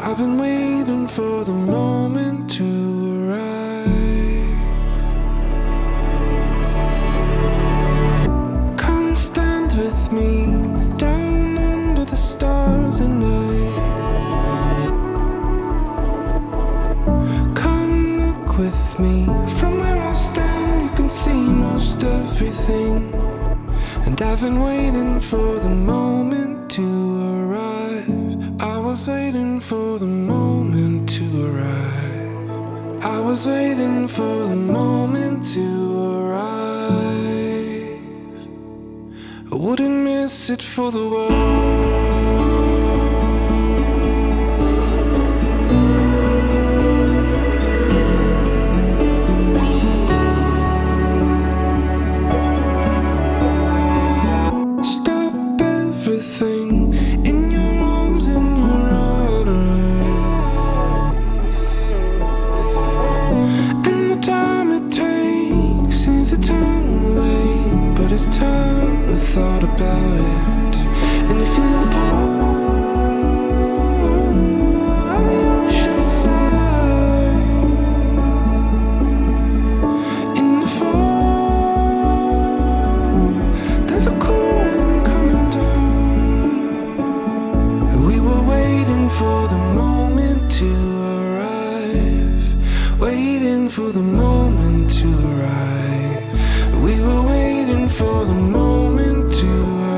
I've been waiting for the moment to arrive. Come stand with me down under the stars at night. Come look with me from where I stand. You can see most everything. And I've been waiting for the moment to arrive. I was waiting for the moment to arrive. I was waiting for the moment to arrive. I wouldn't miss it for the world. Everything in your arms, in your honor, and the time it takes is a time away, but it's time we thought about it, and you feel the pull of the ocean side in the fall. There's a cool for the moment to arrive, waiting for the moment to arrive. We were waiting for the moment to arrive.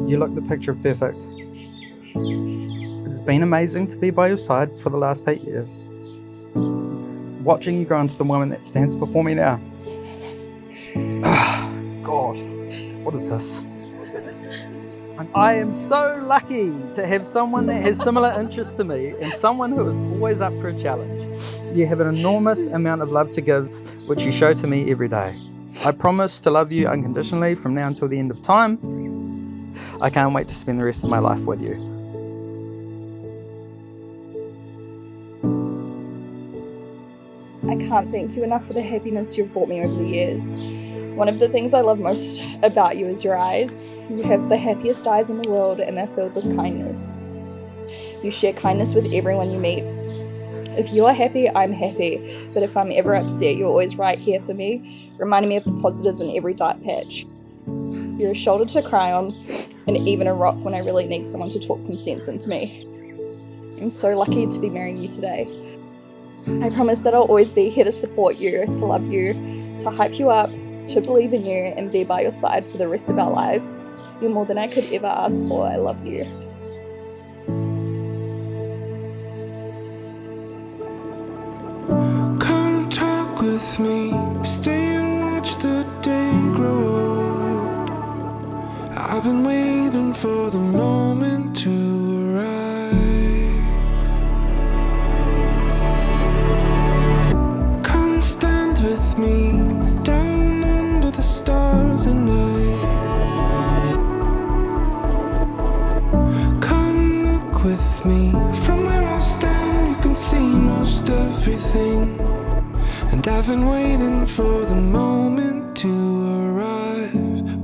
You look the picture of perfect. It's been amazing to be by your side for the last 8 years. Watching you grow into the woman that stands before me now. God, what is this? I am so lucky to have someone that has similar interests to me and someone who is always up for a challenge. You have an enormous amount of love to give, which you show to me every day. I promise to love you unconditionally from now until the end of time. I can't wait to spend the rest of my life with you. I can't thank you enough for the happiness you've brought me over the years. One of the things I love most about you is your eyes. You have the happiest eyes in the world and they're filled with kindness. You share kindness with everyone you meet. If you're happy, I'm happy. But if I'm ever upset, you're always right here for me, reminding me of the positives in every dark patch. You're a shoulder to cry on, and even a rock when I really need someone to talk some sense into me. I'm so lucky to be marrying you today. I promise that I'll always be here to support you, to love you, to hype you up, to believe in you, and be by your side for the rest of our lives. You're more than I could ever ask for. I love you. Come talk with me, stay and watch the day grow old. I've been waiting for the moment to arrive. Come stand with me down under the stars at night. Come look with me from where I stand. You can see most everything. And I've been waiting for the moment to arrive.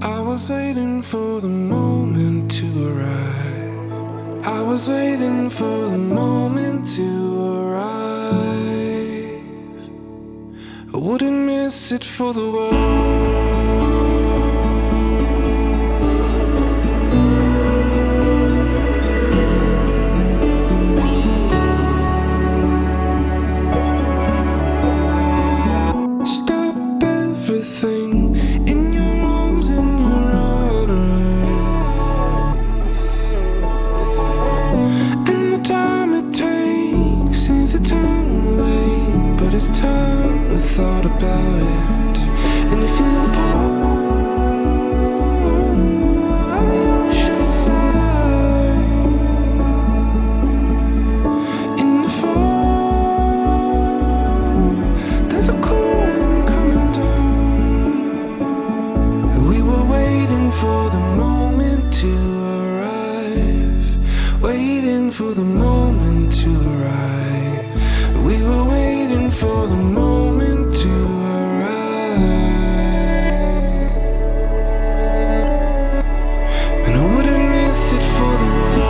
I was waiting for the moment to arrive. I was waiting for the moment to arrive. I wouldn't miss it for the world. Everything in your arms, in your honor, for the moment to arrive. We were waiting for the moment to arrive. And I wouldn't miss it for the world.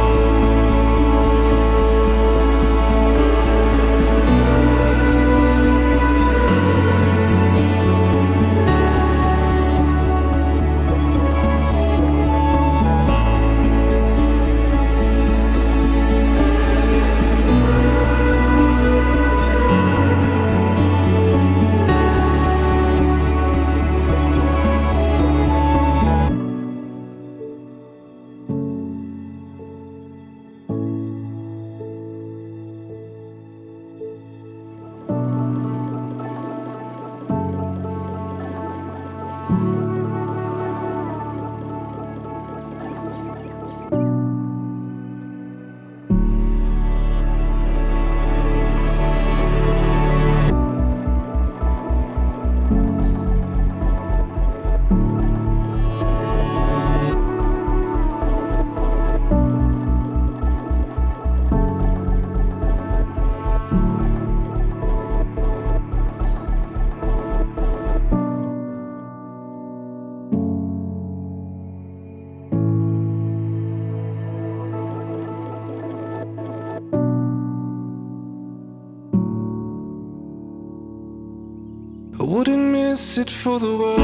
I wouldn't miss it for the world.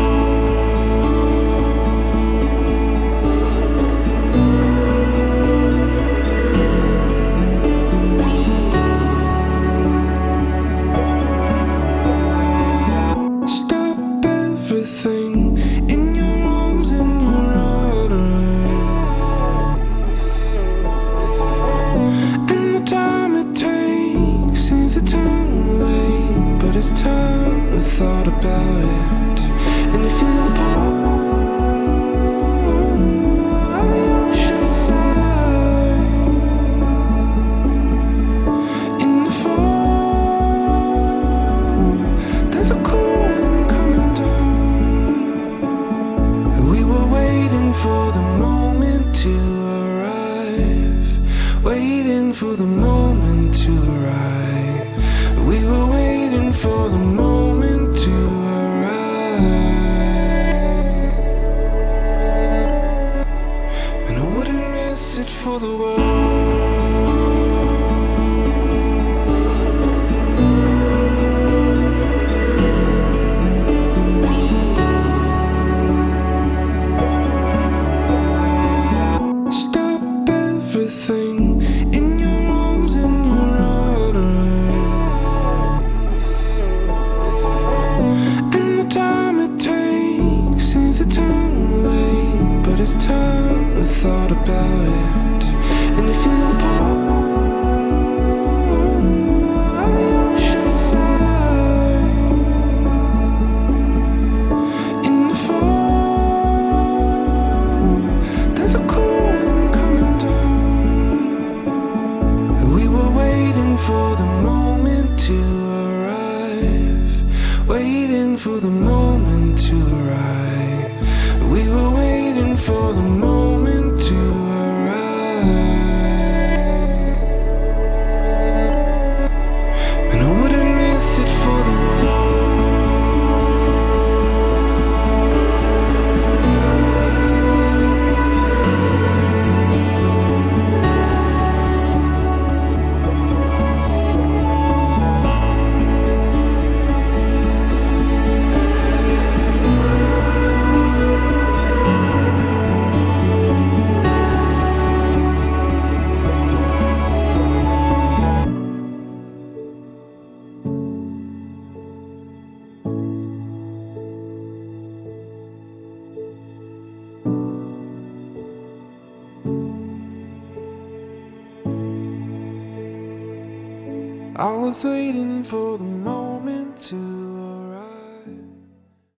Stop everything in your arms, in your honor. And the time it takes is a time away, but it's time we thought about it. And you feel the pull of the ocean side in the fall. There's a cool wind coming down. We were waiting for the moment to arrive, waiting for the moment to arrive. We were waiting for the moment to arrive. And I wouldn't miss it for the world. Stop everything in your arms, in your honor. And the time it takes is a time away, but it's time we thought about it. And you feel the pull of the ocean side in the fall. There's a cool wind coming down. We were waiting for the moment to arrive, waiting for the moment to arrive. We were waiting for the moment to arrive. And I wouldn't miss it for the world. I was waiting for the moment to